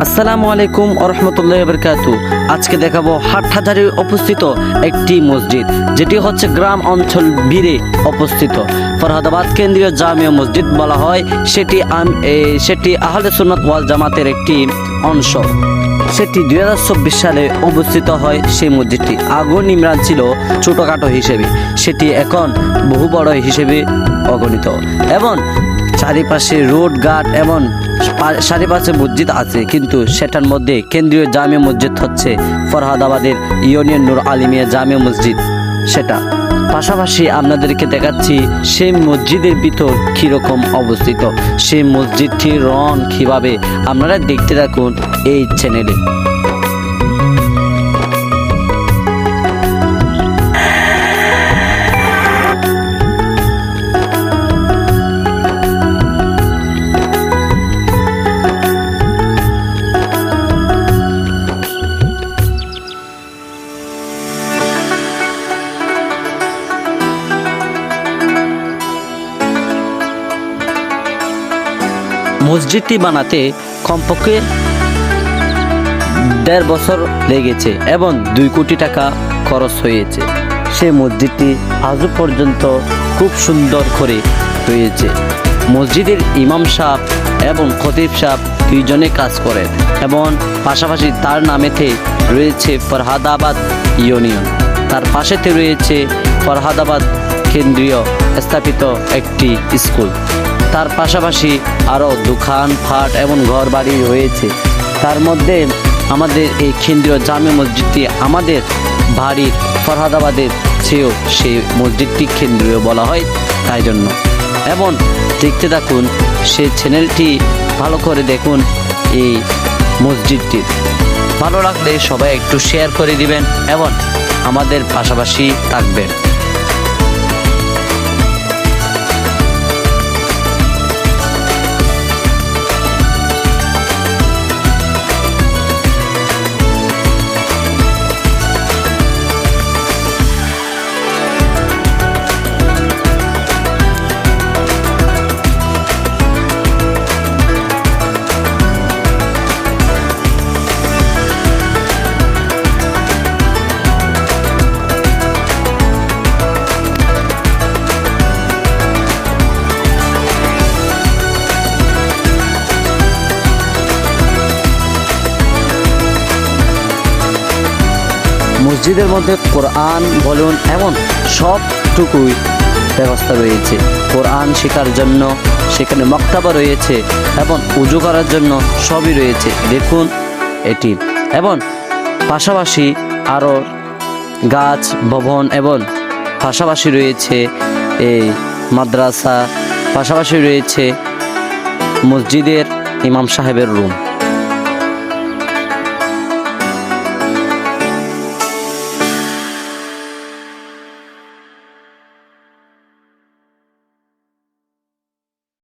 আসসালামু আলাইকুম ওয়া রাহমাতুল্লাহি ওয়া বারাকাতুহু। আজকে দেখাবো হাটহাজারী অবস্থিত একটি মসজিদ, যেটি হচ্ছে গ্রাম অঞ্চল ভিড়ে অবস্থিত। ফরহাদাবাদ কেন্দ্রীয় জামিয়া মসজিদ বলা হয়। সেটি আহলে সুন্নাত ওয়াল জামাতের একটি অংশ। সেটি 2024 সালে অবস্থিত হয়। সেই মসজিদটি আগে নির্মাণ ছিল ছোটখাটো হিসেবে, সেটি এখন বহু বড় হিসেবে অগণিত এবং চারিপাশে রোড ঘাট এবং চারিপাশে মসজিদ আছে, কিন্তু সেটার মধ্যে কেন্দ্রীয় জামিয়া মসজিদ হচ্ছে ফরহাদাবাদের ইউনিয়ন নূর আলিমিয়া জামিয়া মসজিদ। সেটা পাশাপাশি আপনাদেরকে দেখাচ্ছি সেই মসজিদের ভিতর কীরকম অবস্থিত, সেই মসজিদটির রং কীভাবে, আপনারা দেখতে থাকুন এই চ্যানেলে। মসজিদটি বানাতে কমপক্ষে 1.5 বছর লেগেছে এবং 2 কোটি টাকা খরচ হয়েছে। সেই মসজিদটি আজও পর্যন্ত খুব সুন্দর করে রয়েছে। মসজিদের ইমাম সাহেব এবং খতিব সাহেব দুইজনে কাজ করেন এবং পাশাপাশি তার নামেতে রয়েছে ফরহাদাবাদ ইউনিয়ন, তার পাশেতে রয়েছে ফরহাদাবাদ কেন্দ্রীয় স্থাপিত একটি স্কুল। তার পাশাপাশি আরও দোকান পাট এবং ঘর বাড়ি রয়েছে। তার মধ্যে আমাদের এই কেন্দ্রীয় জামে মসজিদটি আমাদের বাড়ির ফরহাদাবাদের চেয়েও সেই মসজিদটি কেন্দ্রীয় বলা হয় তাই জন্য। এবং দেখতে থাকুন সেই চ্যানেলটি, ভালো করে দেখুন এই মসজিদটি। ভালো লাগলে সবাই একটু শেয়ার করে দিবেন এবং আমাদের পাশাপাশি থাকবেন। মসজিদের মধ্যে কোরআন বলুন এমন সবটুকুই ব্যবস্থা রয়েছে। কোরআন শেখার জন্য সেখানে মক্তবা রয়েছে এবং উজু করার জন্য সবই রয়েছে, দেখুন এটি। এবং পাশাপাশি আরও গাছ ভবন এবং পাশাপাশি রয়েছে এই মাদ্রাসা, পাশাপাশি রয়েছে মসজিদের ইমাম সাহেবের রুম।